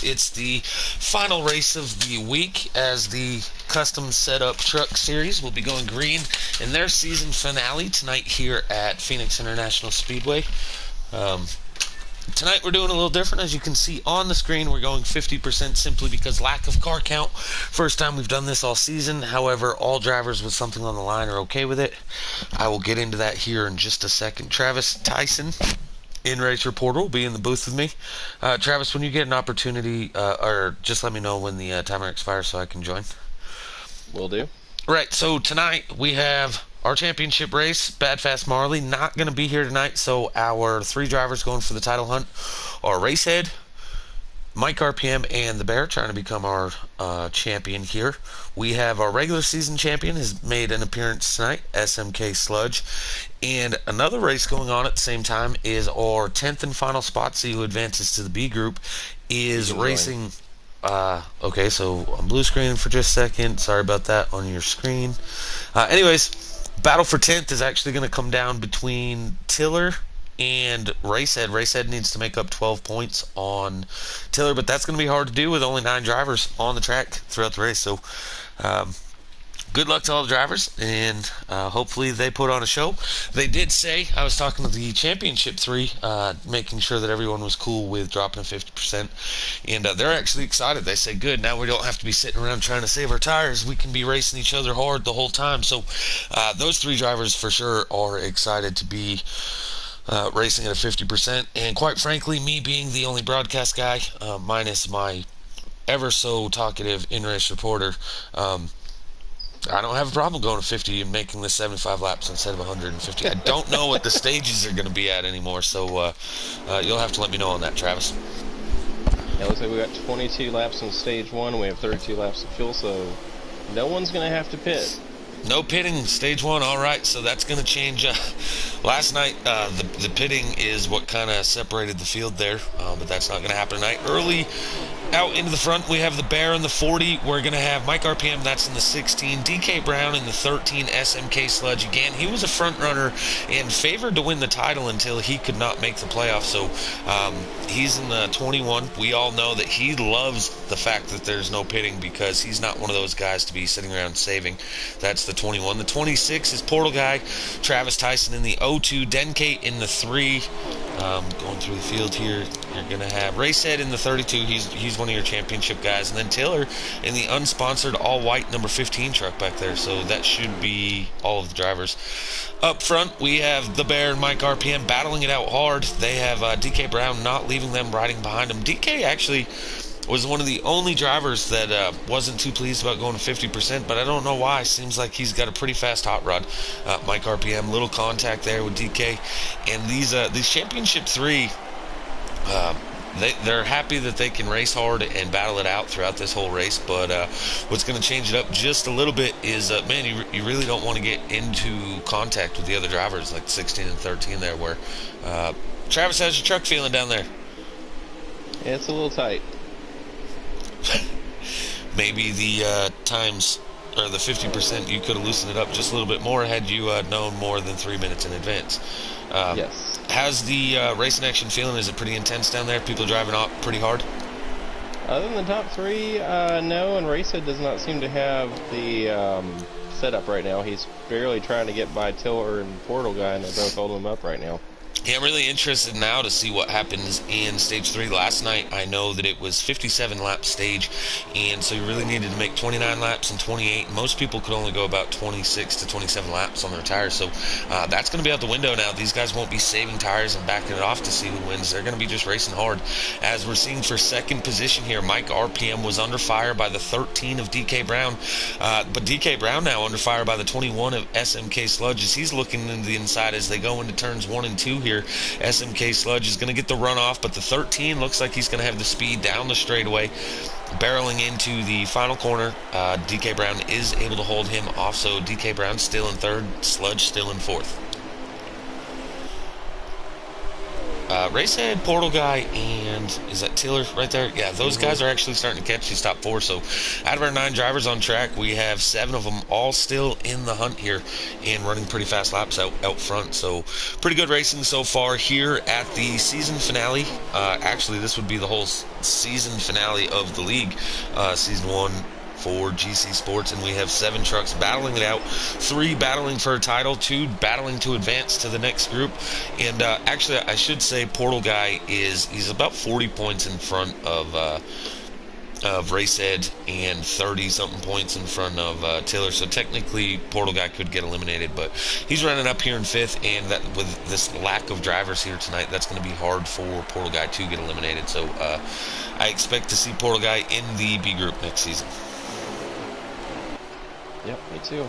It's the final race of the week as the custom setup truck series will be going green in their season finale tonight here at Phoenix International Speedway. Tonight we're doing a little different. As you can see on the screen, we're going 50% simply because lack of car count. First time we've done this all season. However, all drivers with something on the line are okay with it. I will get into that here in just a second. Travis Tyson, in-race reporter, will be in the booth with me. Travis, when you get an opportunity, or just let me know when the timer expires so I can join. Will do. Right, so tonight we have our championship race. Bad Fast Marley not going to be here tonight, so our three drivers going for the title hunt are Racehead, Mike RPM, and the Bear trying to become our champion here. We have our regular season champion has made an appearance tonight, SMK Sludge. And another race going on at the same time is our 10th and final spot, see who advances to the B group, is racing... okay, so I'm blue screening for just a second. Sorry about that on your screen. Anyways, battle for 10th is actually going to come down between Tiller and Racehead. Racehead needs to make up 12 points on Tiller, but that's going to be hard to do with only 9 drivers on the track throughout the race. So, good luck to all the drivers, and hopefully they put on a show. They did say, I was talking to the Championship 3, making sure that everyone was cool with dropping 50%, and they're actually excited. They say, good, now we don't have to be sitting around trying to save our tires. We can be racing each other hard the whole time. So those 3 drivers for sure are excited to be racing at a 50%, and quite frankly, me being the only broadcast guy, minus my ever so talkative in-race reporter, I don't have a problem going to 50 and making the 75 laps instead of 150. I don't know what the stages are going to be at anymore, so you'll have to let me know on that, Travis. Yeah, looks like we got 22 laps on stage 1. We have 32 laps of fuel, so no one's going to have to pit. No pitting, stage 1, all right, so that's going to change. Last night, the pitting is what kind of separated the field there, but that's not going to happen tonight. Early out into the front, we have the Bear in the 40. We're going to have Mike RPM, that's in the 16. DK Brown in the 13, SMK Sludge. Again, he was a front runner and favored to win the title until he could not make the playoffs, so he's in the 21. We all know that he loves the fact that there's no pitting because he's not one of those guys to be sitting around saving. That's the 21. The 26 is Portal Guy, Travis Tyson in the 02, Denkate in the 3. Going through the field here, you're going to have Racehead in the 32. He's one of your championship guys. And then Tiller in the unsponsored all-white number 15 truck back there. So that should be all of the drivers. Up front, we have the Bear and Mike RPM battling it out hard. They have DK Brown not leaving them riding behind him. DK actually was one of the only drivers that wasn't too pleased about going to 50%, but I don't know why. Seems like he's got a pretty fast hot rod. Mike RPM, little contact there with DK. And these Championship 3, they're happy that they can race hard and battle it out throughout this whole race, but what's going to change it up just a little bit is, man, you really don't want to get into contact with the other drivers, like 16 and 13 there, where Travis, how's your truck feeling down there? Yeah, it's a little tight. Maybe the times, or the 50%, you could have loosened it up just a little bit more had you known more than 3 minutes in advance. Yes. How's the racing action feeling? Is it pretty intense down there? People driving off pretty hard? Other than the top 3, no, and Racehead does not seem to have the setup right now. He's barely trying to get by Tiller and Portal Guy, and they're both holding him up right now. Yeah, I'm really interested now to see what happens in Stage 3. Last night, I know that it was 57-lap stage, and so you really needed to make 29 laps and 28. Most people could only go about 26 to 27 laps on their tires, so that's going to be out the window now. These guys won't be saving tires and backing it off to see who wins. They're going to be just racing hard. As we're seeing for second position here, Mike RPM was under fire by the 13 of DK Brown, but DK Brown now under fire by the 21 of SMK Sludge as he's looking into the inside as they go into turns 1 and 2 here. SMK Sludge is going to get the runoff, but the 13 looks like he's going to have the speed down the straightaway, barreling into the final corner. DK Brown is able to hold him off, so DK Brown still in 3rd, Sludge still in 4th. Racehead, Portal Guy, and is that Tiller right there? Yeah, those Hmm. guys are actually starting to catch these top four. So out of our 9 drivers on track, we have 7 of them all still in the hunt here and running pretty fast laps out front. So pretty good racing so far here at the season finale. Actually, this would be the whole season finale of the league, season 1 for GC Sports, and we have 7 trucks battling it out, 3 battling for a title, 2 battling to advance to the next group. And actually, I should say Portal Guy he's about 40 points in front of Racehead and 30 something points in front of Tiller. So technically Portal Guy could get eliminated, but he's running up here in 5th, and that with this lack of drivers here tonight, that's going to be hard for Portal Guy to get eliminated. So I expect to see Portal Guy in the B group next season. Yep, me too.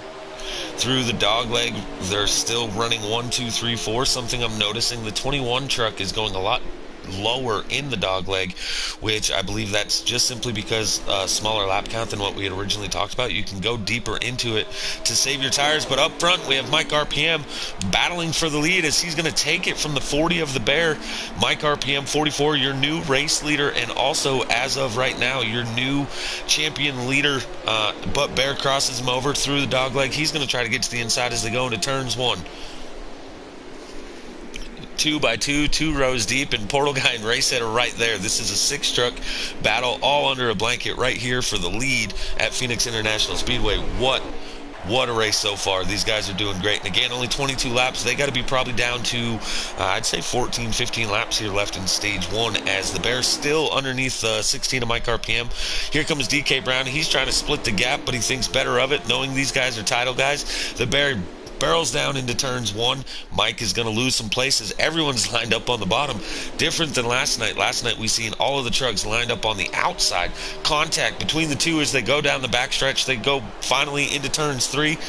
Through the dog leg, they're still running 1, 2, 3, 4. Something I'm noticing, the 21 truck is going a lot lower in the dog leg, which I believe that's just simply because smaller lap count than what we had originally talked about. You can go deeper into it to save your tires, but up front we have Mike RPM battling for the lead as he's going to take it from the 40 of the Bear. Mike RPM 44, your new race leader, and also as of right now your new champion leader, but Bear crosses him over through the dog leg. He's going to try to get to the inside as they go into turns 1. 2 by 2, 2 rows deep, and Portal Guy and Racehead are right there. This is a 6-truck battle, all under a blanket right here for the lead at Phoenix International Speedway. What a race so far. These guys are doing great. And again, only 22 laps. They got to be probably down to, I'd say 14, 15 laps here left in stage 1 as the Bear's still underneath 16 of Mike RPM. Here comes DK Brown. He's trying to split the gap, but he thinks better of it, knowing these guys are title guys. The Bear barrels down into turns 1. Mike is going to lose some places. Everyone's lined up on the bottom. Different than last night. Last night we seen all of the trucks lined up on the outside. Contact between the two as they go down the backstretch. They go finally into turns 3.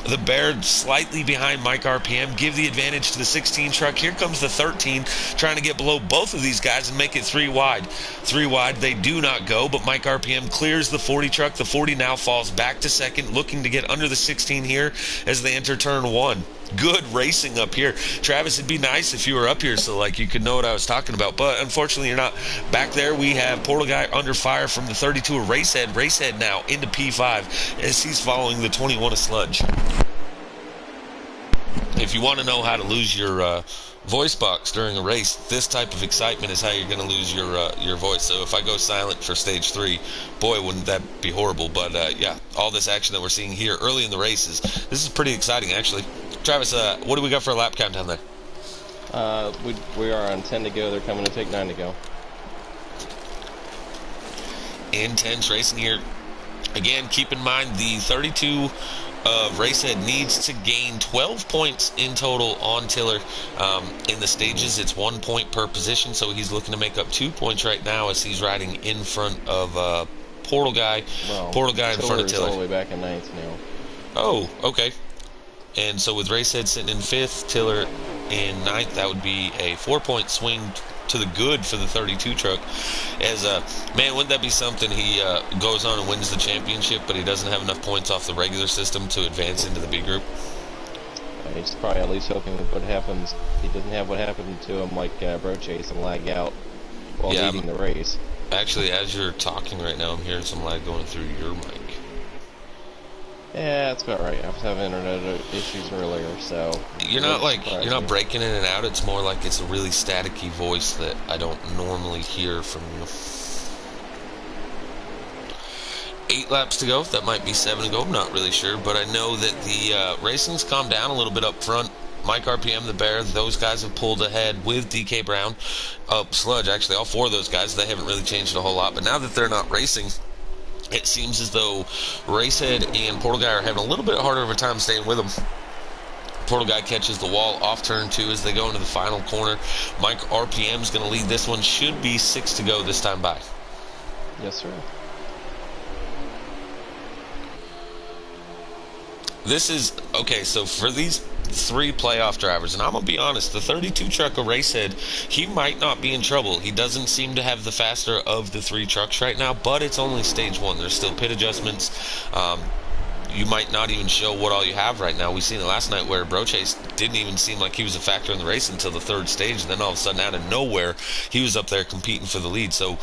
The Bear slightly behind Mike RPM, give the advantage to the 16 truck. Here comes the 13 trying to get below both of these guys and make it 3 wide. 3 wide, they do not go, but Mike RPM clears the 40 truck. The 40 now falls back to second, looking to get under the 16 here as they enter turn 1. Good racing up here. Travis, it'd be nice if you were up here so like you could know what I was talking about, but unfortunately you're not. Back there we have Portal Guy under fire from the 32 of Racehead. Racehead now into P5 as he's following the 21 of Sludge. If you want to know how to lose your voice box during a race, this type of excitement is how you're going to lose your voice. So if I go silent for stage 3, boy, wouldn't that be horrible. But yeah, all this action that we're seeing here early in the races, this is pretty exciting actually. Travis, what do we got for a lap count down there? We are on 10 to go. They're coming to take 9 to go. Intense racing here. Again, keep in mind the 32 of Racehead needs to gain 12 points in total on Tiller. In the stages, it's 1 point per position, so he's looking to make up 2 points right now as he's riding in front of Portal Guy. Well, Portal Guy in front of Tiller. all the way back in 9th now. Oh, okay. And so with Racehead sitting in 5th, Tiller in 9th, that would be a 4-point swing to the good for the 32 truck. As man, wouldn't that be something? He goes on and wins the championship, but he doesn't have enough points off the regular system to advance into the B group. He's probably at least hoping that what happens. He doesn't have what happened to him like Bro Chase and lag out while leading the race. Actually, as you're talking right now, I'm hearing some lag going through your mic. Yeah, that's about right. I was having internet issues earlier, so you're not breaking in and out. It's more like it's a really staticky voice that I don't normally hear from you. 8 laps to go. That might be 7 to go. I'm not really sure, but I know that the racing's calmed down a little bit up front. Mike RPM, the Bear, those guys have pulled ahead with DK Brown. Sludge, actually, all 4 of those guys, they haven't really changed a whole lot. But now that they're not racing, it seems as though Racehead and Portal Guy are having a little bit harder of a time staying with them. Portal Guy catches the wall off turn 2 as they go into the final corner. Mike RPM is going to lead this one. Should be 6 to go this time by. Yes, sir. This is, okay, so for these 3 playoff drivers, and I'm going to be honest, the 32 truck of Racehead, he might not be in trouble. He doesn't seem to have the faster of the 3 trucks right now, but it's only stage 1. There's still pit adjustments. you might not even show what all you have right now. We seen it last night where Brochase didn't even seem like he was a factor in the race until the third stage, and then all of a sudden, out of nowhere, he was up there competing for the lead. So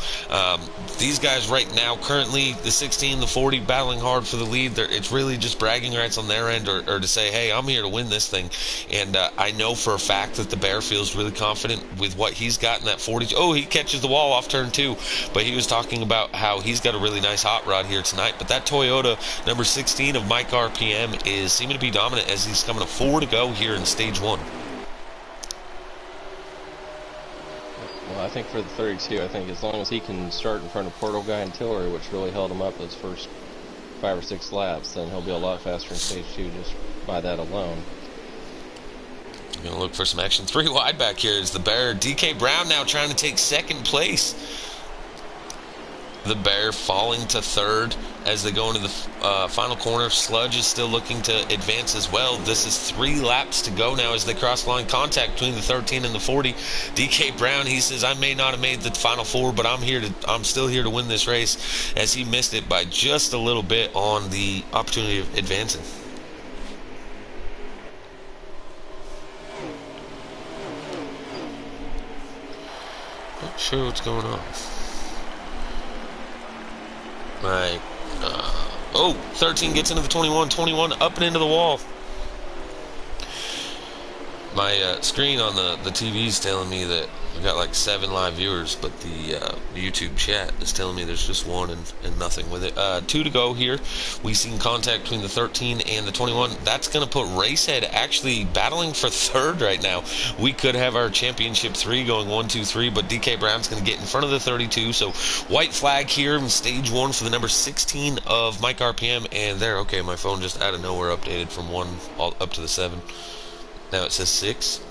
these guys right now, currently the 16, the 40, battling hard for the lead. It's really just bragging rights on their end, or to say, hey, I'm here to win this thing. And I know for a fact that the Bear feels really confident with what he's got in that 40. Oh, he catches the wall off turn 2, but he was talking about how he's got a really nice hot rod here tonight. But that Toyota number 16 of Mike RPM is seeming to be dominant as he's coming to 4 to go here in stage 1. Well, I think for the 32, I think as long as he can start in front of Portal Guy and Tillery, which really held him up those first 5 or 6 laps, then he'll be a lot faster in stage 2 just by that alone. I'm going to look for some action. 3 wide back here is the Bear. DK Brown now trying to take second place. The Bear falling to third as they go into the final corner. Sludge is still looking to advance as well. This is 3 laps to go now as they cross line contact between the 13 and the 40. DK Brown, he says, I may not have made the final 4, but I'm still here to win this race, as he missed it by just a little bit on the opportunity of advancing. Not sure what's going on. 13 gets into the 21. 21 up and into the wall. My screen on the TV is telling me that we've got like 7 live viewers, but the YouTube chat is telling me there's just 1 and nothing with it. 2 to go here. We've seen contact between the 13 and the 21. That's going to put Racehead actually battling for third right now. We could have our championship 3 going 1, 2, 3, but DK Brown's going to get in front of the 32. So white flag here in stage 1 for the number 16 of Mike RPM. And there, okay, my phone just out of nowhere updated from 1 all up to the 7. Now it says 6.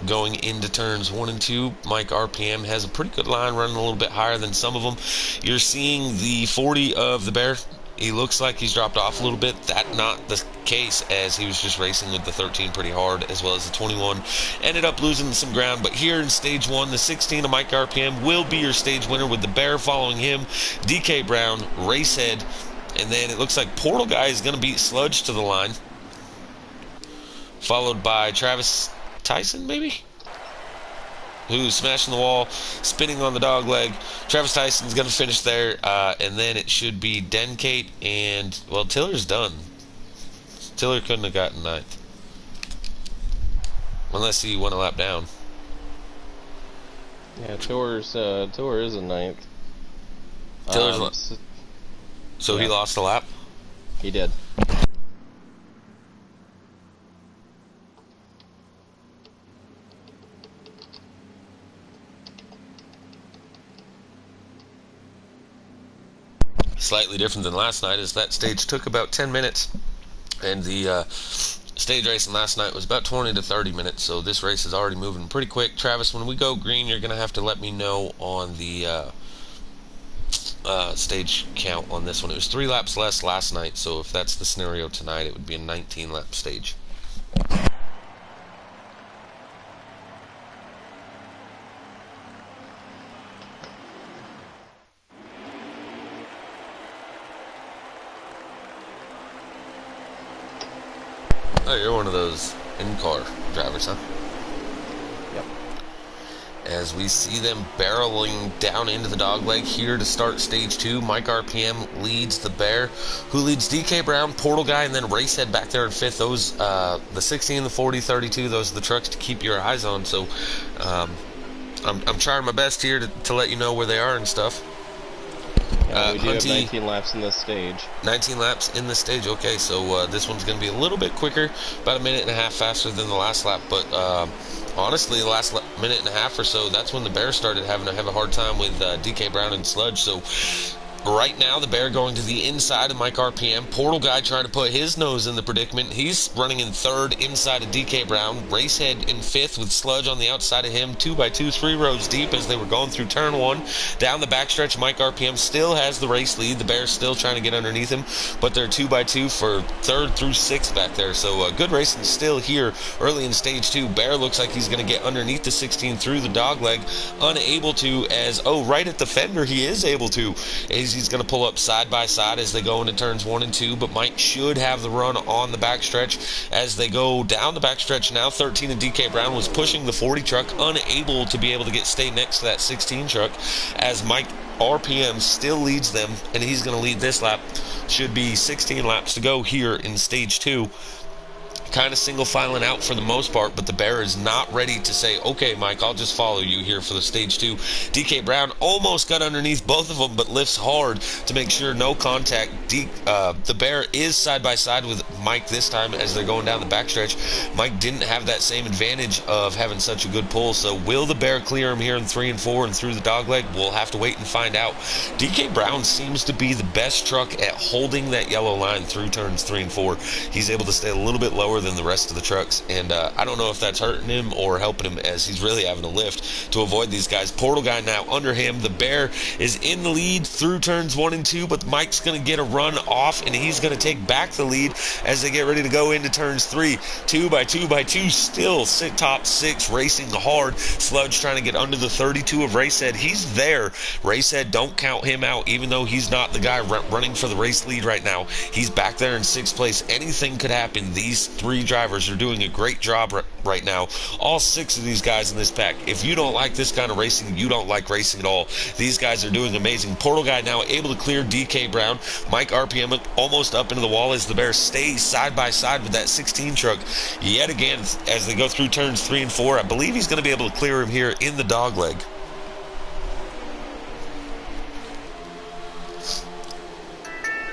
Going into turns 1 and 2, Mike RPM has a pretty good line, running a little bit higher than some of them. You're seeing the 40 of the Bear. He looks like he's dropped off a little bit. That's not the case, as he was just racing with the 13 pretty hard, as well as the 21. Ended up losing some ground, but here in stage 1, the 16 of Mike RPM will be your stage winner, with the Bear following him, DK Brown, Racehead, and then it looks like Portal Guy is going to beat Sludge to the line, followed by Travis Tyson, maybe? Who's smashing the wall, spinning on the dog leg. Travis Tyson's going to finish there, and then it should be Denkate and, well, Tiller's done. Tiller couldn't have gotten 9th. Unless he went a lap down. Yeah, Tiller is in 9th. Tiller's so yeah. He lost a lap? He did. Slightly different than last night, as that stage took about 10 minutes, and the stage racing last night was about 20 to 30 minutes, so this race is already moving pretty quick. Travis, when we go green, you're going to have to let me know on the stage count on this one. It was 3 laps less last night, so if that's the scenario tonight, it would be a 19-lap stage. Oh, you're one of those in-car drivers, huh? Yep. As we see them barreling down into the dogleg here to start stage 2, Mike RPM leads the Bear, who leads DK Brown, Portal Guy, and then Racehead back there in 5th. Those, the 16, the 40, 32, those are the trucks to keep your eyes on. So, I'm trying my best here to let you know where they are and stuff. We do have 19 laps in this stage. 19 laps in the stage. Okay, so this one's going to be a little bit quicker, about a minute and a half faster than the last lap. But honestly, the last minute and a half or so, that's when the Bears started having to have a hard time with DK Brown and Sludge. So right now, the Bear going to the inside of Mike RPM. Portal Guy trying to put his nose in the predicament. He's running in 3rd inside of DK Brown. Racehead in 5th with Sludge on the outside of him. 2x2, 3 rows deep as they were going through turn 1. Down the backstretch, Mike RPM still has the race lead. The Bears still trying to get underneath him, but they're 2x2 for 3rd through 6th back there. So good racing still here early in stage 2. Bear looks like he's going to get underneath the 16 through the dogleg. Unable to, as, right at the fender, he is able to. He's believes he's going to pull up side by side as they go into turns 1 and 2, but Mike should have the run on the backstretch as they go down the backstretch. Now 13 and DK Brown was pushing the 40 truck, unable to be able to stay next to that 16 truck, as Mike RPM still leads them, and he's going to lead this lap. Should be 16 laps to go here in stage 2. Kind of single filing out for the most part, but the Bear is not ready to say, okay, Mike, I'll just follow you here for the stage 2. DK Brown almost got underneath both of them, but lifts hard to make sure no contact. The Bear is side by side with Mike this time as they're going down the backstretch. Mike didn't have that same advantage of having such a good pull, so will the Bear clear him here in 3 and 4 and through the dogleg? We'll have to wait and find out. DK Brown seems to be the best truck at holding that yellow line through turns 3 and 4. He's able to stay a little bit lower than the rest of the trucks, and I don't know if that's hurting him or helping him, as he's really having to lift to avoid these guys. Portal guy now under him. The Bear is in the lead through turns 1 and 2, but Mike's going to get a run off, and he's going to take back the lead as they get ready to go into turns 3. 2 by 2 by 2, still top 6, racing hard. Sludge trying to get under the 32 of Racehead. He's there. Racehead, don't count him out, even though he's not the guy running for the race lead right now. He's back there in 6th place. Anything could happen. These 3 drivers are doing a great job right now. All 6 of these guys in this pack. If you don't like this kind of racing, you don't like racing at all. These guys are doing amazing. Portal guy now able to clear DK Brown. Mike RPM almost up into the wall as the Bears stays side by side with that 16 truck yet again as they go through turns 3 and 4. I believe he's going to be able to clear him here in the dogleg.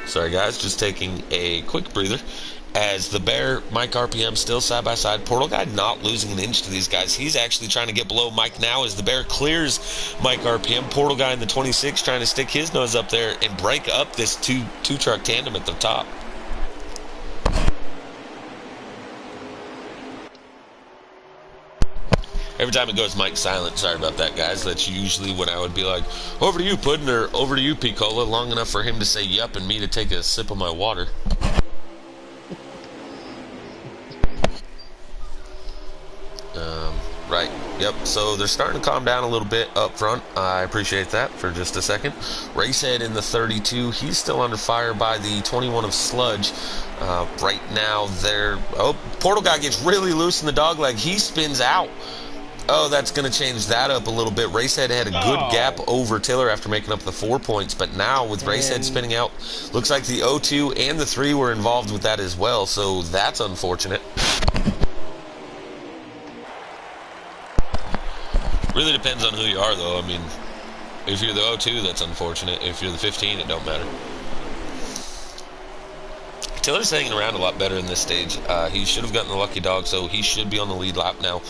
Sorry guys, just taking a quick breather. As the Bear, Mike RPM still side by side. Portal guy not losing an inch to these guys. He's actually trying to get below Mike now as the Bear clears Mike RPM. Portal guy in the 26 trying to stick his nose up there and break up this two truck tandem at the top. Every time it goes Mike silent, sorry about that, guys. That's usually when I would be like, over to you, Puddin', or over to you, Picola, long enough for him to say yup and me to take a sip of my water. Right, yep, so they're starting to calm down a little bit up front. I appreciate that for just a second. Racehead in the 32, he's still under fire by the 21 of Sludge. Right now, Portal guy gets really loose in the dogleg. He spins out. Oh, that's going to change that up a little bit. Racehead had a good gap over Tiller after making up the 4 points, but now with Racehead spinning out, looks like the 0-2 and the 3 were involved with that as well, so that's unfortunate. Really depends on who you are, though. I mean, if you're the 0-2, that's unfortunate. If you're the 15, it don't matter. Tiller's hanging around a lot better in this stage. He should have gotten the lucky dog, so he should be on the lead lap now.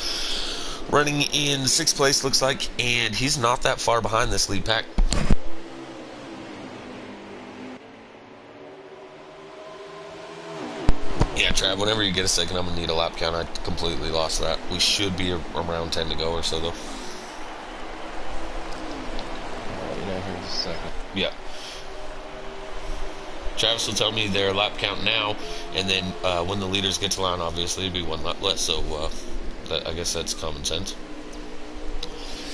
Running in 6th place, looks like, and he's not that far behind this lead pack. Yeah, Trav, whenever you get a second, I'm going to need a lap count. I completely lost that. We should be around 10 to go or so, though. Here in just a second. Yeah. Travis will tell me their lap count now, and then when the leaders get to line, obviously, it'll be 1 lap less, so I guess that's common sense.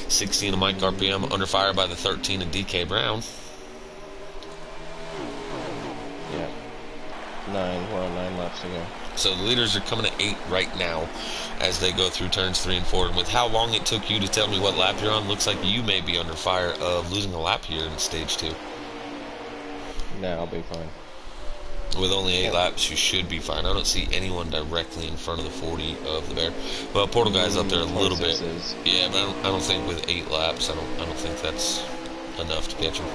16 of Mike RPM under fire by the 13 of DK Brown. Yeah. 9, we're on 9 laps to go. So the leaders are coming at 8 right now as they go through turns 3 and 4. And with how long it took you to tell me what lap you're on, looks like you may be under fire of losing a lap here in stage 2. No, I'll be fine. With only 8 laps, you should be fine. I don't see anyone directly in front of the 40 of the Bear. Well, Portal guy's up there a little bit. Is. Yeah, but I don't think with 8 laps, I don't think that's enough to catch him.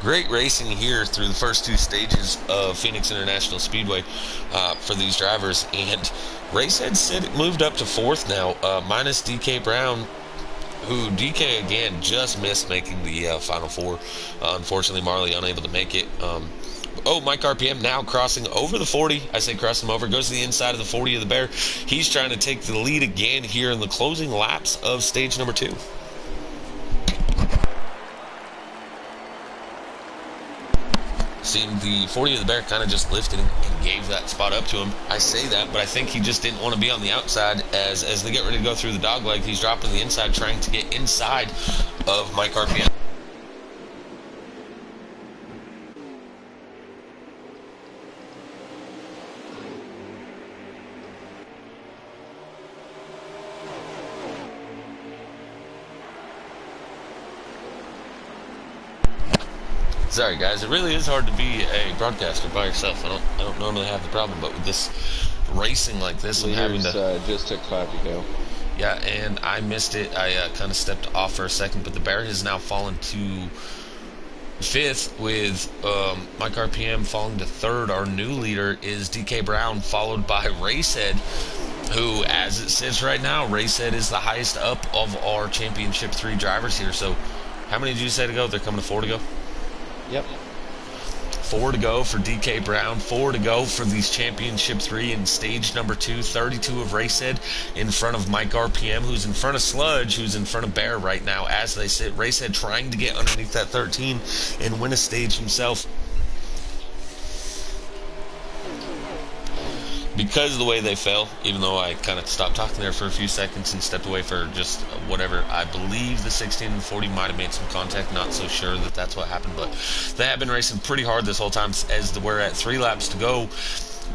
Great racing here through the first 2 stages of Phoenix International Speedway for these drivers. And Racehead said it moved up to 4th now, minus DK Brown, who DK again just missed making the Final 4. Unfortunately, Marley unable to make it. Mike RPM now crossing over the 40. I say cross him over. Goes to the inside of the 40 of the Bear. He's trying to take the lead again here in the closing laps of stage number 2. Seemed the 40 of the Bear kind of just lifted and gave that spot up to him. I say that, but I think he just didn't want to be on the outside as they get ready to go through the dogleg. He's dropping the inside, trying to get inside of Mike RPM. Sorry, guys. It really is hard to be a broadcaster by yourself. I don't normally have the problem, but with this racing like this, I'm having Leaders to. just took 5 to go. Yeah, and I missed it. I kind of stepped off for a second, but the Bear has now fallen to fifth, with Mike RPM falling to third. Our new leader is DK Brown, followed by Racehead, who, as it sits right now, Racehead is the highest up of our Championship 3 drivers here. So, how many did you say to go? They're coming to 4 to go? Yep. 4 to go for DK Brown, 4 to go for these Championship 3 in stage number 2, 32 of Racehead in front of Mike RPM, who's in front of Sludge, who's in front of Bear right now as they sit. Racehead trying to get underneath that 13 and win a stage himself. Because of the way they fell, even though I kind of stopped talking there for a few seconds and stepped away for just whatever, I believe the 16 and 40 might have made some contact. Not so sure that that's what happened, but they have been racing pretty hard this whole time. As we're at 3 laps to go,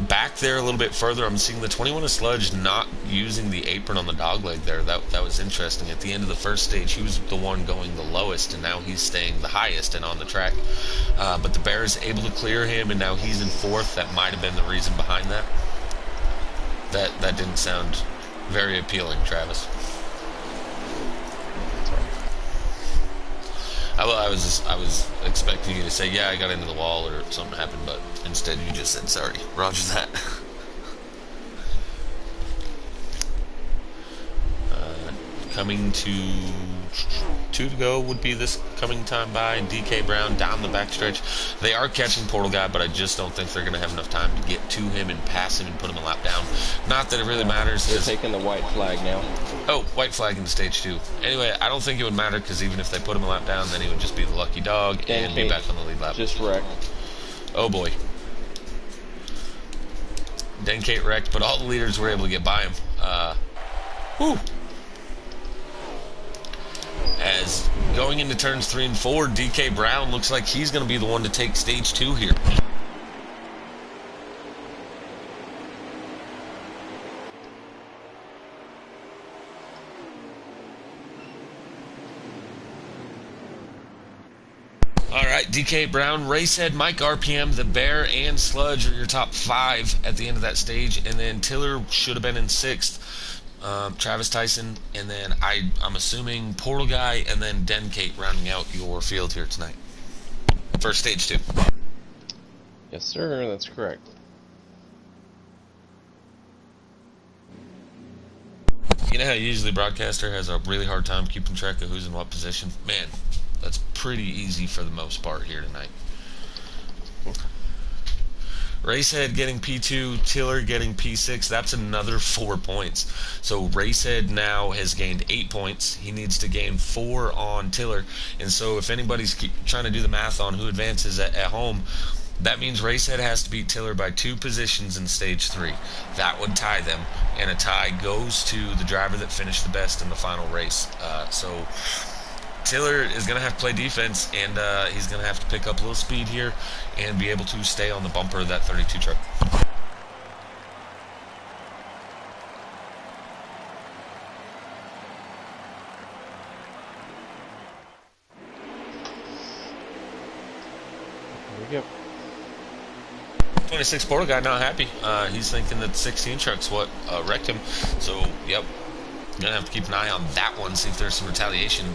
back there a little bit further, I'm seeing the 21 of Sludge not using the apron on the dogleg there. That was interesting. At the end of the first stage, he was the one going the lowest, and now he's staying the highest and on the track. But the Bear is able to clear him, and now he's in 4th. That might have been the reason behind that. That didn't sound very appealing, Travis. I was expecting you to say, yeah, I got into the wall or something happened, but instead you just said, sorry. Roger that. Coming to 2 to go would be this coming time by. DK Brown down the backstretch. They are catching Portal Guy, but I just don't think they're going to have enough time to get to him and pass him and put him a lap down. Not that it really matters. They're taking the white flag now. Oh, white flag in stage 2. Anyway, I don't think it would matter, because even if they put him a lap down, then he would just be the lucky dog and be back on the lead lap. Just wrecked. Oh boy. Denkate wrecked, but all the leaders were able to get by him. Whew. As going into turns 3 and 4, DK Brown looks like he's going to be the one to take stage 2 here. Alright, DK Brown, Racehead, Mike RPM, the Bear, and Sludge are your top 5 at the end of that stage, and then Tiller should have been in 6th. Travis Tyson, and then I'm assuming Portal Guy, and then Denkate rounding out your field here tonight for stage 2. Yes, sir, that's correct. You know how usually broadcaster has a really hard time keeping track of who's in what position? Man, that's pretty easy for the most part here tonight. Racehead getting P2, Tiller getting P6. That's another 4 points. So Racehead now has gained 8 points. He needs to gain 4 on Tiller. And so if anybody's trying to do the math on who advances at home, that means Racehead has to beat Tiller by 2 positions in stage 3. That would tie them, and a tie goes to the driver that finished the best in the final race. So Tiller is going to have to play defense, and he's going to have to pick up a little speed here and be able to stay on the bumper of that 32 truck. Here we go. 26 Portal Guy not happy. He's thinking that the 16 truck's what wrecked him. So, yep. Gonna have to keep an eye on that one, see if there's some retaliation.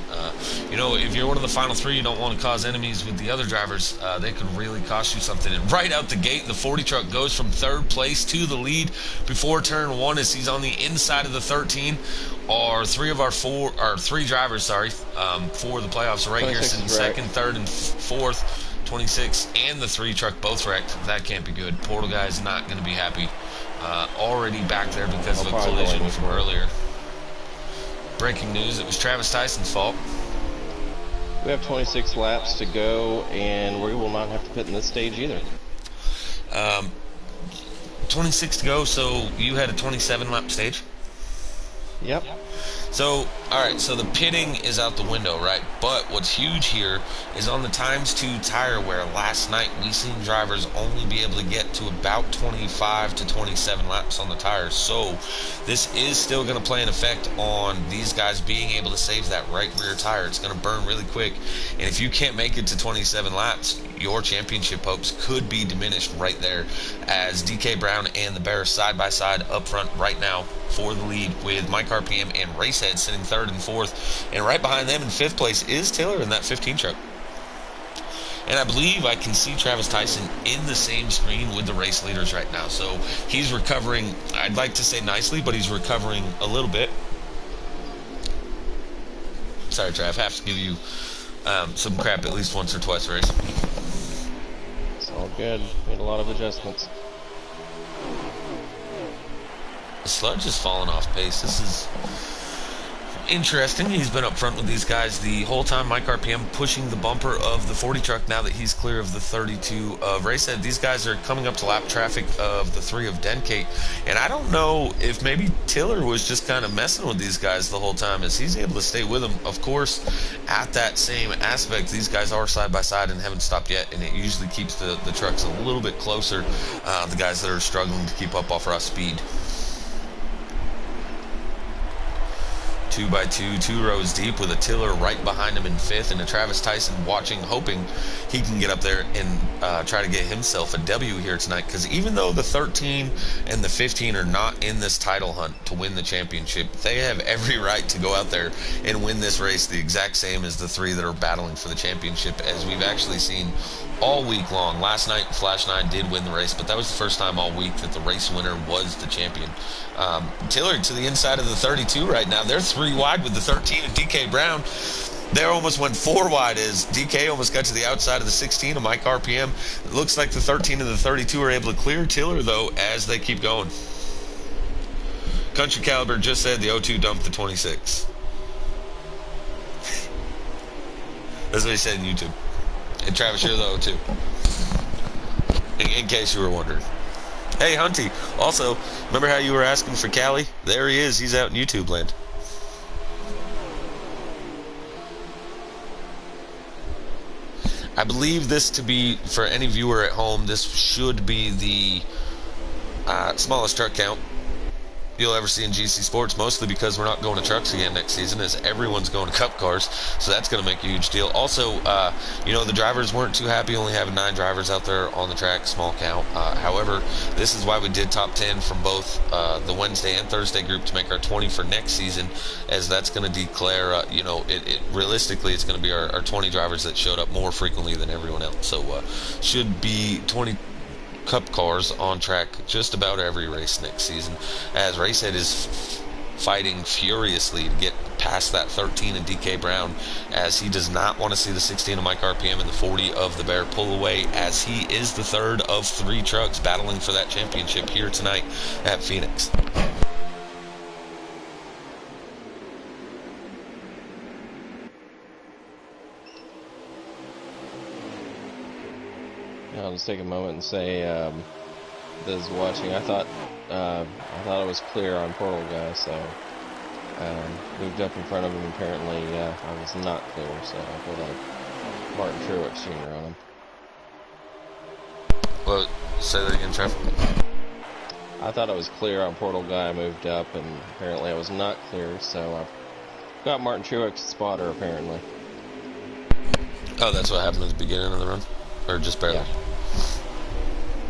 You know, if you're one of the final 3, you don't want to cause enemies with the other drivers. They could really cost you something. And right out the gate, the 40 truck goes from 3rd place to the lead before turn 1, as he's on the inside of the 13. Three drivers, for the playoffs right here, sitting 2nd, 3rd, and 4th. 26 and the 3 truck both wrecked. That can't be good. Portal Guy's not going to be happy. Already back there because of a collision from earlier. Breaking news, it was Travis Tyson's fault. We have 26 laps to go, and we will not have to pit in this stage either. 26 to go, so you had a 27 lap stage? Yep. So, alright, so the pitting is out the window, right? But what's huge here is on the times 2 tire wear last night, we seen drivers only be able to get to about 25 to 27 laps on the tires. So, this is still going to play an effect on these guys being able to save that right rear tire. It's going to burn really quick. And if you can't make it to 27 laps, your championship hopes could be diminished right there, as DK Brown and the Bears side by side up front right now for the lead, with Mike RPM and Racehead sitting third and fourth, and right behind them in fifth place is Taylor in that 15 truck. And I believe I can see Travis Tyson in the same screen with the race leaders right now. So he's recovering, I'd like to say nicely, but he's recovering a little bit. Sorry, Trav, I have to give you some crap at least once or twice a race. It's all good. Made a lot of adjustments. The sludge is falling off pace. This is interesting. He's been up front with these guys the whole time. Mike RPM pushing the bumper of the 40 truck now that he's clear of the 32 of Racehead. These guys are coming up to lap traffic of the 3 of Denkate, and I don't know if maybe Tiller was just kind of messing with these guys the whole time, as he's able to stay with them. Of course, at that same aspect, these guys are side by side and haven't stopped yet, and it usually keeps the trucks a little bit closer, the guys that are struggling to keep up off raw speed. 2x2, 2 rows deep, with a Tiller right behind him in fifth, and a Travis Tyson watching, hoping he can get up there and try to get himself a W here tonight. Because even though the 13 and the 15 are not in this title hunt to win the championship, they have every right to go out there and win this race the exact same as the 3 that are battling for the championship, as we've actually seen all week long. Last night, Flash 9 did win the race, but that was the first time all week that the race winner was the champion. Tiller to the inside of the 32 right now. They're 3 wide with the 13 and DK Brown. They almost went 4 wide as DK almost got to the outside of the 16 of Mike RPM. It looks like the 13 and the 32 are able to clear Tiller, though, as they keep going. Country Caliber just said the O2 dumped the 26. That's what he said in YouTube. And Travis, you're the O2. In case you were wondering. Hey, Hunty. Also, remember how you were asking for Callie? There he is. He's out in YouTube land. I believe this to be, for any viewer at home, this should be the smallest truck count you'll ever see in GC Sports, mostly because we're not going to trucks again next season, as everyone's going to cup cars, so that's going to make a huge deal. Also, you know, the drivers weren't too happy only having 9 drivers out there on the track, small count. However, this is why we did top 10 from both the Wednesday and Thursday group to make our 20 for next season, as that's going to declare, you know, realistically, it's going to be our 20 drivers that showed up more frequently than everyone else. So, should be 20 cup cars on track just about every race next season, as Racehead is fighting furiously to get past that 13 and DK Brown, as he does not want to see the 16 of Mike RPM and the 40 of the Bear pull away, as he is the 3rd of 3 trucks battling for that championship here tonight at Phoenix. I'll just take a moment and say, those watching, I thought it was clear on Portal Guy, so moved up in front of him. Apparently, I was not clear, so I put like Martin Truex Jr. on him. Well, say that again, Trev. I thought it was clear on Portal Guy. I moved up, and apparently I was not clear, so I've got Martin Truex's spotter, apparently. Oh, that's what happened at the beginning of the run? Or just barely?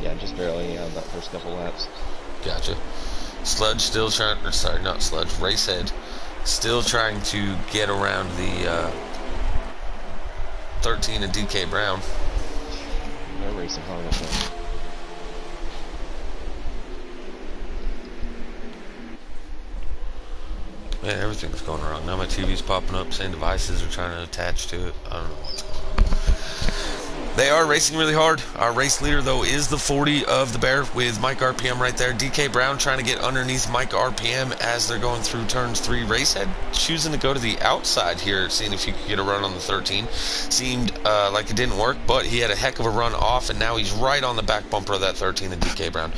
Yeah, just barely, that first couple laps. Gotcha. Sludge still trying, or sorry, not Sludge, Racehead still trying to get around the 13 of DK Brown. No racing hard up there. Man, everything's going wrong. Now my TV's popping up saying devices are trying to attach to it. I don't know what's going on. They are racing really hard. Our race leader, though, is the 40 of the Bear with Mike RPM right there. DK Brown trying to get underneath Mike RPM as they're going through turns 3. Racehead choosing to go to the outside here, seeing if he could get a run on the 13. Seemed like it didn't work, but he had a heck of a run off, and now he's right on the back bumper of that 13 of DK Brown.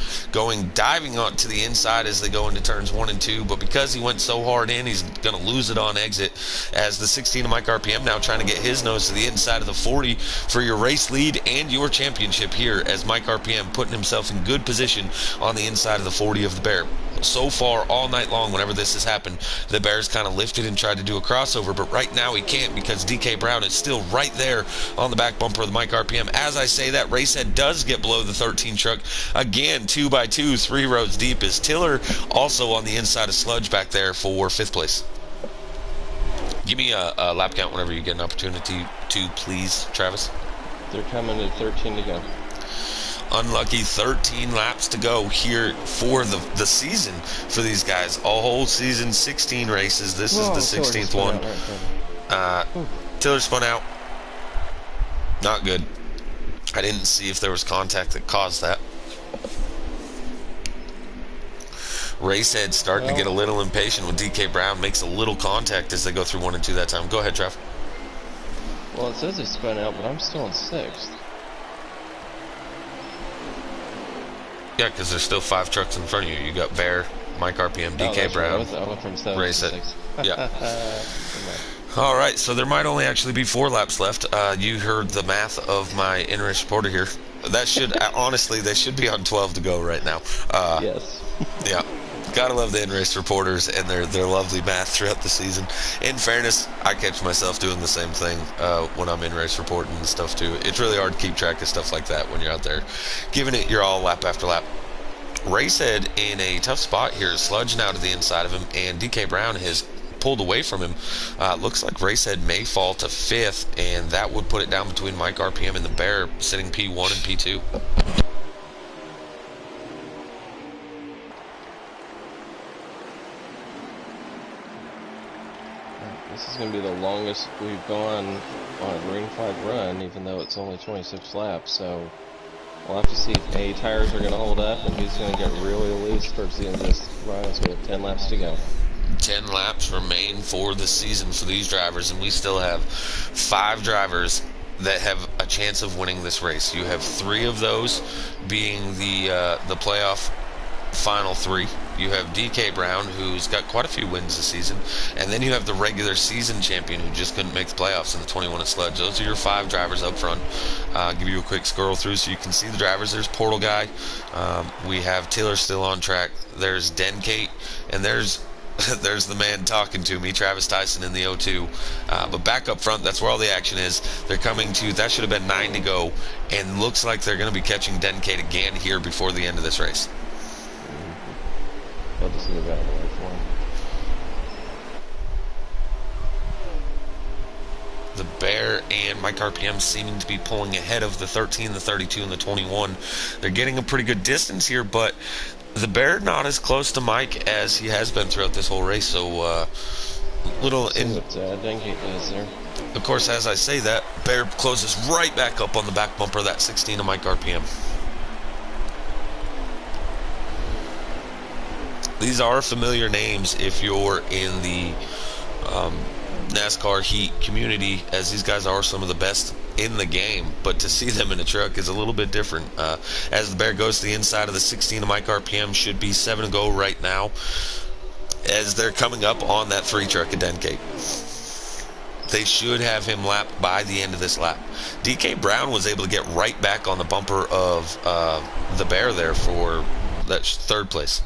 Diving on to the inside as they go into turns 1 and 2, but because he went so hard in, he's going to lose it on exit as the 16 of Mike RPM now trying to get his nose to the inside of the 40 for your race lead and your championship here, as Mike RPM putting himself in good position on the inside of the 40 of the Bear. So far all night long, whenever this has happened, the Bears kind of lifted and tried to do a crossover, but right now he can't because DK Brown is still right there on the back bumper of the Mike RPM. As I say that, Racehead does get below the 13 truck again, 2x2, 3 rows deep, is Tiller also on the inside of Sludge back there for 5th place. Give me a lap count whenever you get an opportunity to, please, Travis. They're coming at 13 to go. Unlucky 13 laps to go here for the season for these guys. A whole season, 16 races. This is the 16th one. Tiller spun out. Not good. I didn't see if there was contact that caused that. Racehead starting to get a little impatient with DK Brown. Makes a little contact as they go through 1 and 2 that time. Go ahead, Trev. Well, it says he spun out, but I'm still in 6th. Yeah, because there's still 5 trucks in front of you. You got Bear, Mike RPM, DK Brown, right. I went from 7 Racehead. to 6. Yeah. All right, so there might only actually be 4 laps left. You heard the math of my in-race reporter here. That should, honestly, they should be on 12 to go right now. Yes. Yeah. Gotta love the in-race reporters and their lovely math throughout the season. In fairness, I catch myself doing the same thing when I'm in-race reporting and stuff too. It's really hard to keep track of stuff like that when you're out there giving it your all lap after lap. Racehead in a tough spot here. Sludge now to the inside of him, and DK Brown has pulled away from him. Looks like Racehead may fall to 5th, and that would put it down between Mike RPM and the Bear, sitting P1 and P2. This is going to be the longest we've gone on a green flag run, even though it's only 26 laps. So we'll have to see if A, tires are going to hold up, and who's going to get really loose towards the end of this run. So we have 10 laps to go. 10 laps remain for the season for these drivers, and we still have 5 drivers that have a chance of winning this race. You have 3 of those being the playoff final 3. You have DK Brown, who's got quite a few wins this season, and then you have the regular season champion who just couldn't make the playoffs in the 21 at Sludge. Those are your 5 drivers up front. Give you a quick scroll through so you can see the drivers. There's Portal Guy. We have Tiller still on track. There's Denkate, and there's the man talking to me, Travis Tyson in the O2. But back up front, that's where all the action is. They're coming to, that should have been 9 to go, and looks like they're going to be catching Denkate again here before the end of this race. Love to see the battle away for him. The Bear and Mike RPM seeming to be pulling ahead of the 13, the 32, and the 21. They're getting a pretty good distance here, but the Bear not as close to Mike as he has been throughout this whole race. So, little in. What Denkate does there. Of course, as I say that, Bear closes right back up on the back bumper of that 16 of Mike RPM. These are familiar names if you're in the NASCAR Heat community, as these guys are some of the best in the game, but to see them in a truck is a little bit different. As the Bear goes to the inside of the 16 of Mike RPM, should be 7 to go right now, as they're coming up on that 3 truck at Denkate. They should have him lapped by the end of this lap. DK Brown was able to get right back on the bumper of the Bear there for that 3rd place.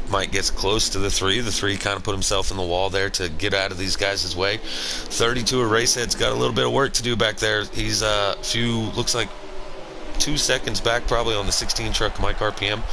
Mike gets close to the 3. The 3 kind of put himself in the wall there to get out of these guys' way. 32 of Racehead's got a little bit of work to do back there. He's looks like 2 seconds back probably on the 16 truck, Mike RPM.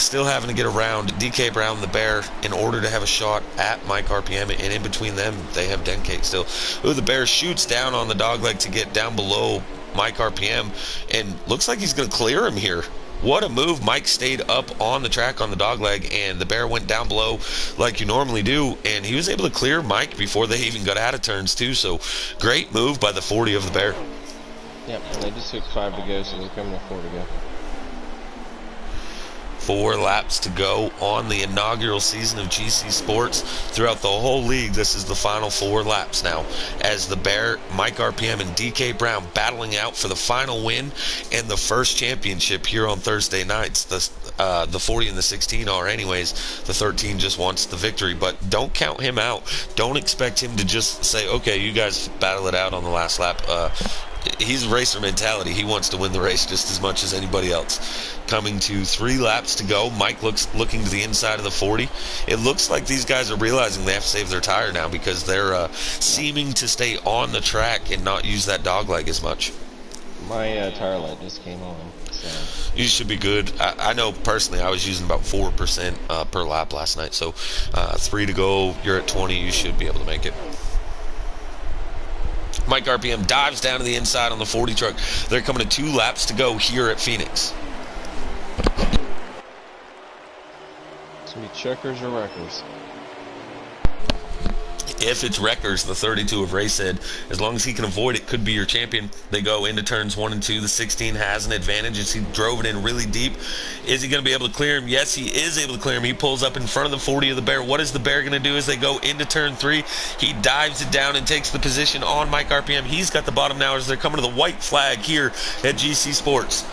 Still having to get around DK Brown, the Bear, in order to have a shot at Mike RPM, and in between them, they have Denkate still. Ooh, the Bear shoots down on the dogleg to get down below Mike RPM, and looks like he's going to clear him here. What a move. Mike stayed up on the track on the dog leg, and the bear went down below like you normally do, and he was able to clear Mike before they even got out of turns, too. So great move by the 40 of the bear. Yep, and they just took 5 to go, so they're coming to 4 to go. 4 laps to go on the inaugural season of GC Sports. Throughout the whole league, this is the final 4 laps now, as the Bear, Mike RPM, and DK Brown battling out for the final win and the first championship here on Thursday nights. The 40 and the 16 are anyways. The 13 just wants the victory, but don't count him out. Don't expect him to just say, okay, you guys battle it out on the last lap. He's a racer mentality. He wants to win the race just as much as anybody else. Coming to 3 laps to go. Mike looking to the inside of the 40. It looks like these guys are realizing they have to save their tire now because they're seeming to stay on the track and not use that dog leg as much. My tire light just came on, so you should be good. I know personally I was using about 4% per lap last night, so 3 to go. You're at 20. You should be able to make it. Mike RPM dives down to the inside on the 40 truck. They're coming to 2 laps to go here at Phoenix. It's going to be checkers or wreckers. If it's wreckers, the 32 of Ray said, as long as he can avoid it, could be your champion. They go into turns 1 and 2. The 16 has an advantage as he drove it in really deep. Is he going to be able to clear him? Yes, he is able to clear him. He pulls up in front of the 40 of the Bear. What is the Bear going to do as they go into turn 3? He dives it down and takes the position on Mike RPM. He's got the bottom now as they're coming to the white flag here at GC Sports.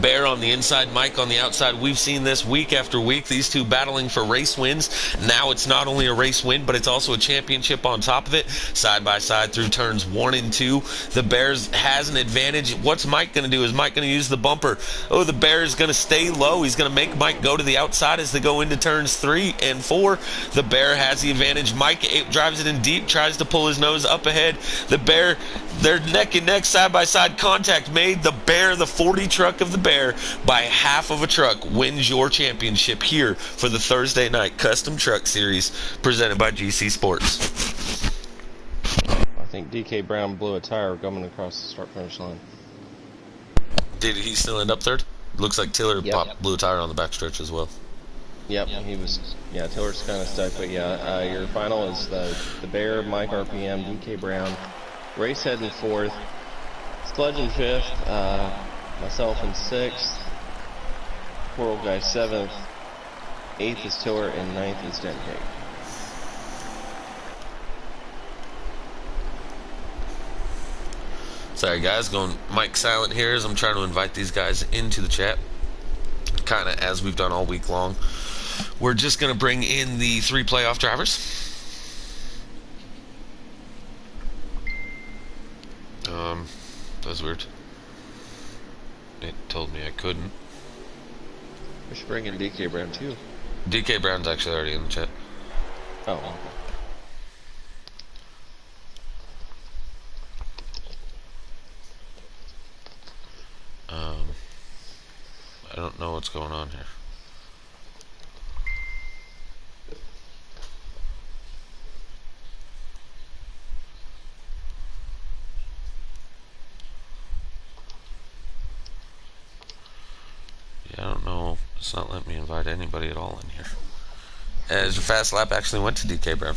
Bear on the inside, Mike on the outside. We've seen this week after week, these two battling for race wins. Now it's not only a race win, but it's also a championship on top of it. Side by side through turns 1 and 2. The Bears has an advantage. What's Mike going to do? Is Mike going to use the bumper? Oh, the Bear is going to stay low. He's going to make Mike go to the outside as they go into turns 3 and 4. The Bear has the advantage. Mike drives it in deep, tries to pull his nose up ahead. The Bear, they're neck and neck, side by side contact made. The Bear, the 40 truck of the Bear, by half of a truck, wins your championship here for the Thursday night Custom Truck Series presented by GC Sports. I think DK Brown blew a tire coming across the start-finish line. Did he still end up third? Looks like Tiller blew a tire on the backstretch as well. Yep, he was. Yeah, Tiller's kind of stuck, but yeah, your final is the Bear, Mike RPM, DK Brown, Racehead in 4th, Sludge in 5th, myself in 6th, poor old guy 7th, 8th is Tiller, and 9th is Den Cake. Sorry guys, going Mike silent here as I'm trying to invite these guys into the chat, kind of as we've done all week long. We're just going to bring in the 3 playoff drivers. That was weird. It told me I couldn't. We should bring in DK Brown too. DK Brown's actually already in the chat. Oh, okay. I don't know what's going on here. I don't know. It's not letting me invite anybody at all in here. As your fast lap actually went to DK Brown.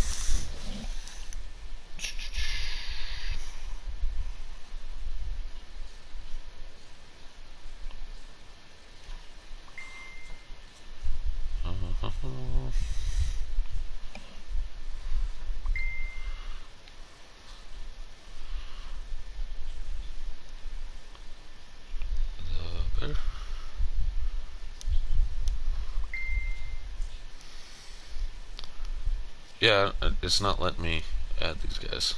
Yeah, it's not letting me add these guys.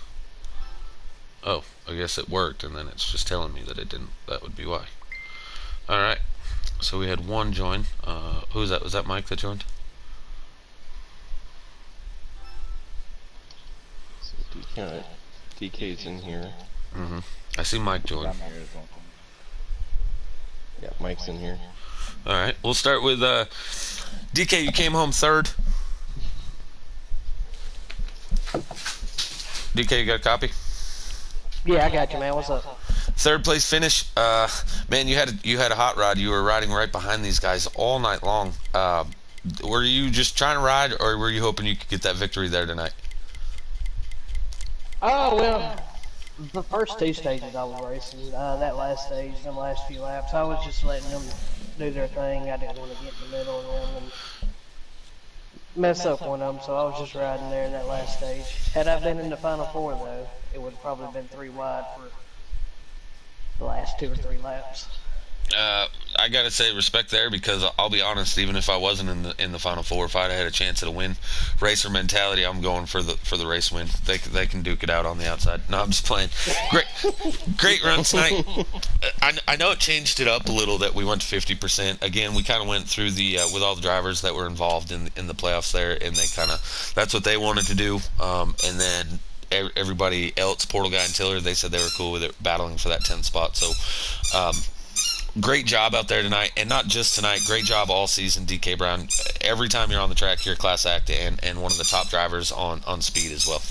Oh, I guess it worked, and then it's just telling me that it didn't. That would be why. Alright, so we had 1 join. Who was that? Was that Mike that joined? So DK's in here. I see Mike join. Yeah, Mike's in here. Alright, we'll start with DK. You came home 3rd. DK, you got a copy? Yeah, I got you, man. What's up? Third place finish. Man, you had a hot rod. You were riding right behind these guys all night long. Were you just trying to ride, or were you hoping you could get that victory there tonight? Oh well, the first two stages I was racing. That last stage, them last few laps, I was just letting them do their thing. I didn't want to get in the middle of them and mess up one of them, so I was just riding there in that last stage. Had I been in the final four though, it would have probably been three wide for the last two or three laps. Uh, I gotta say respect there because I'll be honest. Even if I wasn't in the final four, if I'd had a chance at a win, racer mentality, I'm going for the race win. They can duke it out on the outside. No, I'm just playing. Great great run tonight. I know it changed it up a little that we went to 50%. Again, we kind of went through the with all the drivers that were involved in the playoffs there, and they kind of that's what they wanted to do. And then everybody else, Portal Guy and Tiller, they said they were cool with it, battling for that 10th spot. So. Great job out there tonight, and not just tonight. Great job all season, DK Brown. Every time you're on the track, you're a class act and one of the top drivers on speed as well.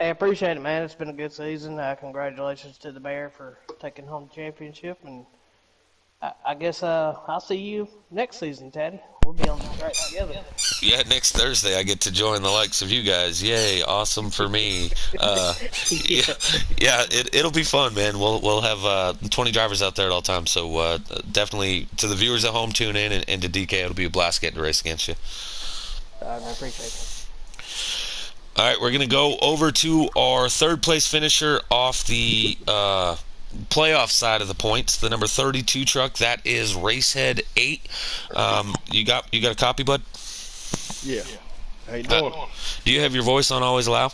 I appreciate it, man. It's been a good season. Congratulations to the Bear for taking home the championship, and I guess I'll see you next season, Taddy. We'll be on the track together. Yeah, next Thursday I get to join the likes of you guys. Yay, awesome for me. Yeah, Yeah. yeah, it'll be fun, man. We'll have 20 drivers out there at all times. So definitely to the viewers at home, tune in, and to DK, it'll be a blast getting to race against you. I appreciate it. All right, we're gonna go over to our third place finisher off the playoff side of the points, the number 32 truck. That is Racehead 8. You got a copy, bud? Yeah. How you doing? Do you have your voice on always allow?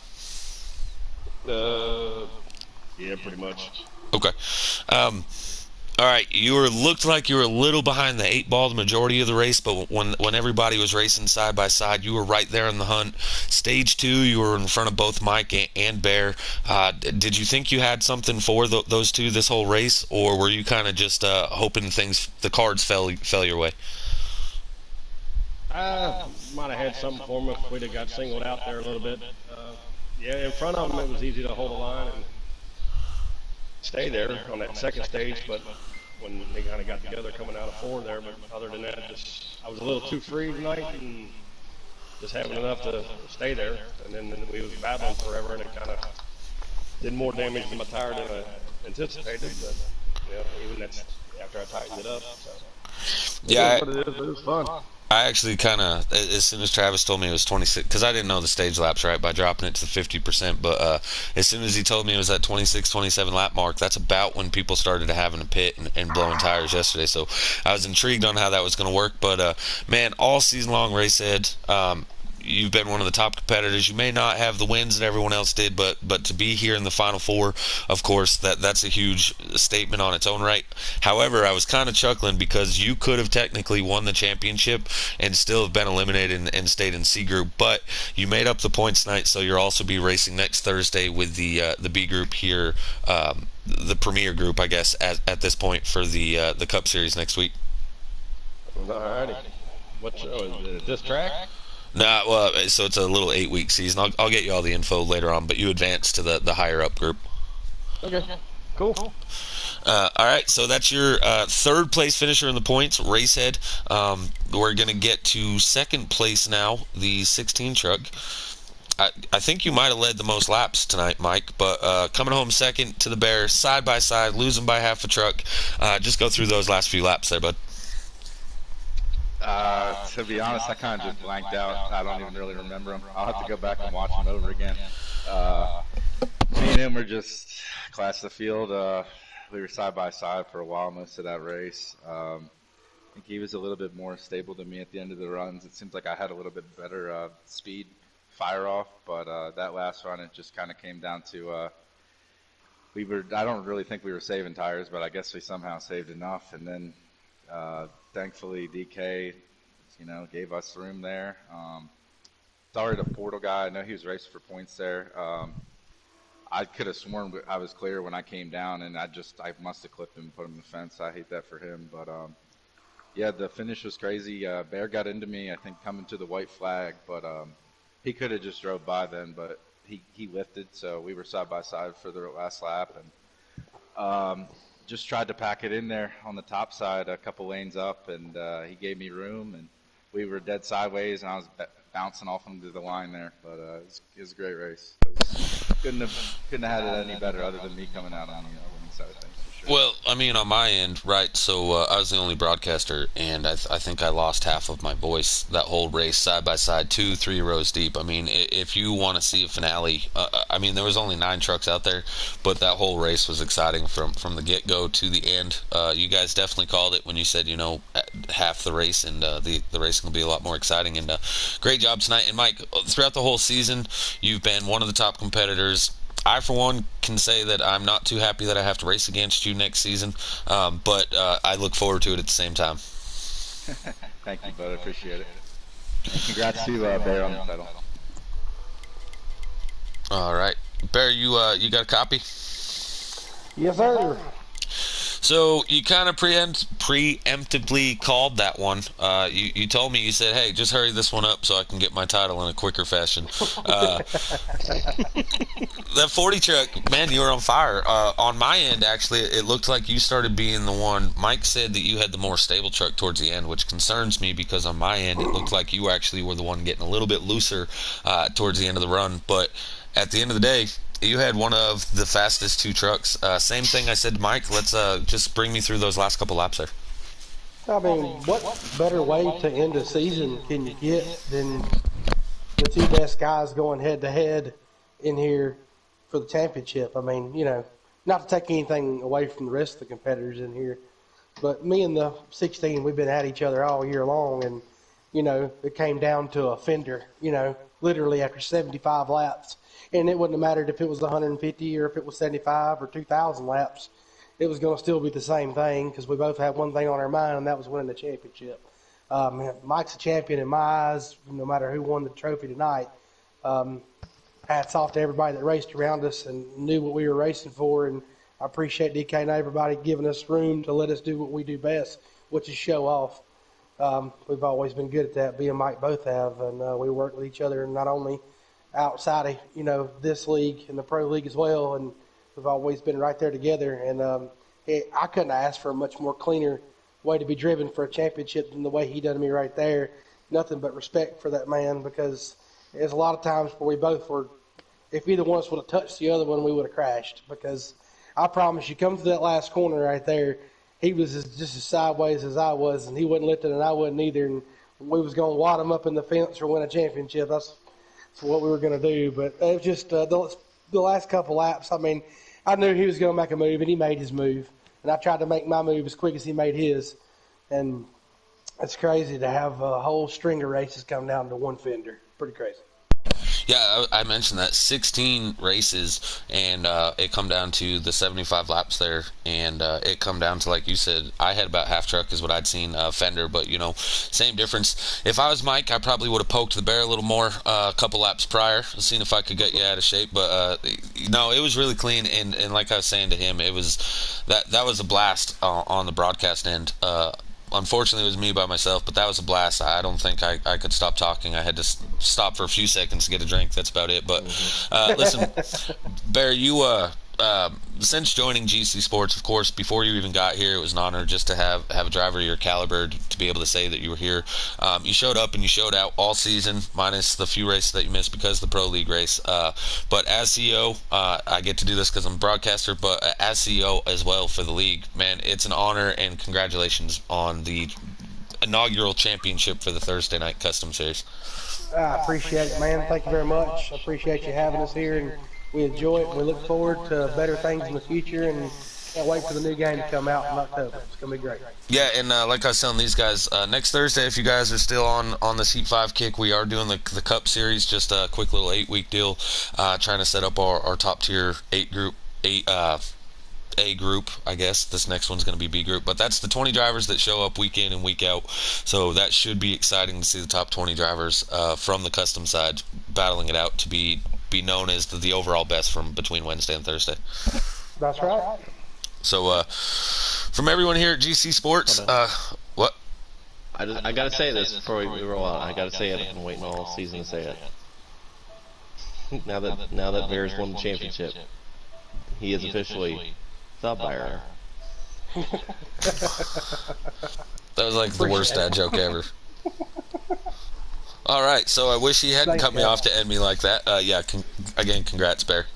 Yeah, pretty much. Okay. All right, looked like you were a little behind the 8 ball the majority of the race, but when everybody was racing side by side, you were right there in the hunt. Stage 2, you were in front of both Mike and Bear. Did you think you had something for those two this whole race, or were you kind of just hoping the cards fell your way? I might have had something for him if we'd have got singled out there a little bit. Yeah, in front of him it was easy to hold the line and stay there on that second stage, but when they kind of got together coming out of 4 there, but other than that, I was a little too free tonight and just having enough to stay there, and then we was battling forever, and it kind of did more damage to my tire than I anticipated, but even that's after I tightened it up. So. Yeah, But it was fun. I actually kind of, as soon as Travis told me it was 26, because I didn't know the stage laps right by dropping it to 50%, but as soon as he told me it was that 26, 27 lap mark, that's about when people started having a pit and blowing tires yesterday. So I was intrigued on how that was going to work. But man, all season long, Racehead, you've been one of the top competitors. You may not have the wins that everyone else did, but to be here in the Final Four, of course, that's a huge statement on its own right. However, I was kind of chuckling because you could have technically won the championship and still have been eliminated and stayed in C group, but you made up the points tonight, so you'll also be racing next Thursday with the B group here, the premier group, I guess, at this point for the Cup Series next week. Alrighty. What show is it? This track? Nah, well, so it's a little 8-week season. I'll get you all the info later on, but you advance to the higher up group. Okay. Cool. All right, so that's your third place finisher in the points, Racehead. We're going to get to second place now, the 16 truck. I think you might have led the most laps tonight, Mike, but coming home second to the Bear, side by side, losing by half a truck. Just go through those last few laps there, bud. To be honest, I kind of just blanked out. I don't even really remember them. I'll have to go back and watch them over again. Me and him were just class of the field. We were side by side for a while most of that race. I think he was a little bit more stable than me at the end of the runs. It seems like I had a little bit better speed fire off, but that last run it just kind of came down to I don't really think we were saving tires, but I guess we somehow saved enough, and then thankfully DK gave us room there. Sorry to Portal Guy, I know he was racing for points there. I could have sworn I was clear when I came down, and I must have clipped him and put him in the fence. I hate that for him, but yeah, the finish was crazy. Bear got into me, I think, coming to the white flag, but he could have just drove by then, but he lifted, so we were side by side for the last lap, and Just tried to pack it in there on the top side, a couple lanes up, and he gave me room, and we were dead sideways, and I was bouncing off into the line there. But it was a great race. Couldn't have had it any better, other than me coming out on the winning side of things for sure. Well, I mean, on my end, right, so I was the only broadcaster, and I think I lost half of my voice that whole race, side by side, 2, 3 rows deep. I mean, if you want to see a finale, I mean, there was only 9 trucks out there, but that whole race was exciting from the get-go to the end. You guys definitely called it when you said, half the race, and the racing will be a lot more exciting. And great job tonight. And Mike, throughout the whole season, you've been one of the top competitors. I, for one, can say that I'm not too happy that I have to race against you next season, but I look forward to it at the same time. Thank you, bud. I appreciate it. And congrats to Bear on the title. All right. Bear, you got a copy? Yes, sir. So you kind of preemptively called that one. You told me, you said, hey, just hurry this one up so I can get my title in a quicker fashion. That 40 truck, man, you were on fire. On my end, actually, it looked like you started being the one. Mike said that you had the more stable truck towards the end, which concerns me because on my end, it looked like you actually were the one getting a little bit looser towards the end of the run. But at the end of the day, you had one of the fastest 2 trucks. Same thing I said to Mike. Let's just bring me through those last couple laps there. I mean, what better way to end a season can you get than the 2 best guys going head-to-head in here for the championship? I mean, not to take anything away from the rest of the competitors in here, but me and the 16, we've been at each other all year long, and, it came down to a fender, literally after 75 laps. And it wouldn't have mattered if it was 150 or if it was 75 or 2,000 laps. It was going to still be the same thing because we both had one thing on our mind, and that was winning the championship. Mike's a champion in my eyes, no matter who won the trophy tonight. Hats off to everybody that raced around us and knew what we were racing for. And I appreciate DK and everybody giving us room to let us do what we do best, which is show off. We've always been good at that. Me and Mike both have, and we work with each other not only outside of this league and the pro league as well, and we've always been right there together. And I couldn't ask for a much more cleaner way to be driven for a championship than the way he done me right there. Nothing but respect for that man, because there's a lot of times where we both were, if either one of us would have touched the other one, we would have crashed. Because I promise you, come to that last corner right there, he was just as sideways as I was, and he wasn't lifting and I wasn't either, and we was going to wad him up in the fence or win a championship. That's what we were going to do. But it was just the last couple laps. I mean, I knew he was going to make a move, and he made his move. And I tried to make my move as quick as he made his. And it's crazy to have a whole string of races come down to one fender. Pretty crazy. Yeah, I mentioned that 16 races, and it come down to the 75 laps there, and it come down to, like you said, I had about half truck is what I'd seen fender, but same difference. If I was Mike, I probably would have poked the bear a little more a couple laps prior, seen if I could get you out of shape. But no, it was really clean, and like I was saying to him, it was that was a blast on the broadcast end. Unfortunately, it was me by myself, but that was a blast. I don't think I could stop talking. I had to stop for a few seconds to get a drink. That's about it. But listen, Bear, you since joining GC Sports, of course, before you even got here, it was an honor just to have a driver of your caliber to be able to say that you were here. You showed up and you showed out all season, minus the few races that you missed because of the Pro League race. But as CEO, I get to do this because I'm a broadcaster, but as CEO as well for the league, man, it's an honor, and congratulations on the inaugural championship for the Thursday Night Custom Series. I appreciate it, man. Thank you very much. I appreciate you having us here, and we enjoy it. We look forward to better things in the future, and can't wait for the new game to come out in October. It's going to be great. Yeah, and like I was telling these guys, next Thursday, if you guys are still on this Heat 5 kick, we are doing the Cup Series, just a quick little 8-week deal, trying to set up our top-tier A group, I guess. This next one's going to be B group, but that's the 20 drivers that show up week in and week out, so that should be exciting to see the top 20 drivers from the custom side battling it out to be known as the overall best from between Wednesday and Thursday. That's right. So from everyone here at GC Sports, what? I gotta say this before we roll out. I gotta say it. I've been waiting all season to say it. now that Bears won the championship, he is officially The bear. That was like the worst Appreciate dad joke ever. All right, so I wish he hadn't Thanks, cut me guys. off to end me like that. Yeah, again, congrats, Bear.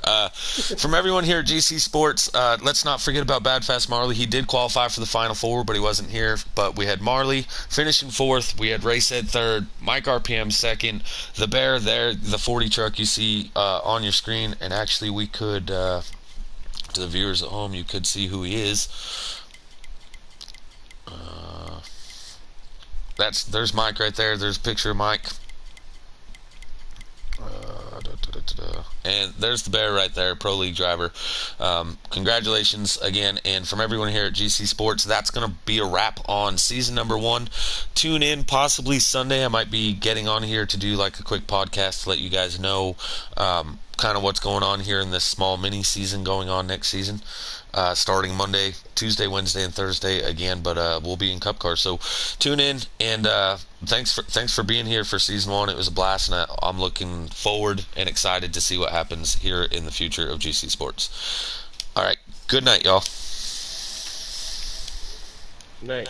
From everyone here at GC Sports, let's not forget about Bad Fast Marley. He did qualify for the Final Four, but he wasn't here. But we had Marley finishing fourth. We had Racehead third, Mike RPM second, the Bear there, the 40 truck you see on your screen. And actually, we could, to the viewers at home, you could see who he is. There's Mike right there. There's a picture of Mike. And there's the Bear right there, Pro League driver. Congratulations again. And from everyone here at GC Sports, that's going to be a wrap on season number 1. Tune in possibly Sunday. I might be getting on here to do like a quick podcast to let you guys know kind of what's going on here in this small mini season going on next season. Starting Monday, Tuesday, Wednesday, and Thursday again, but we'll be in Cup Cars. So tune in, and thanks for being here for season 1. It was a blast, and I'm looking forward and excited to see what happens here in the future of GC Sports. All right, good night, y'all. Night.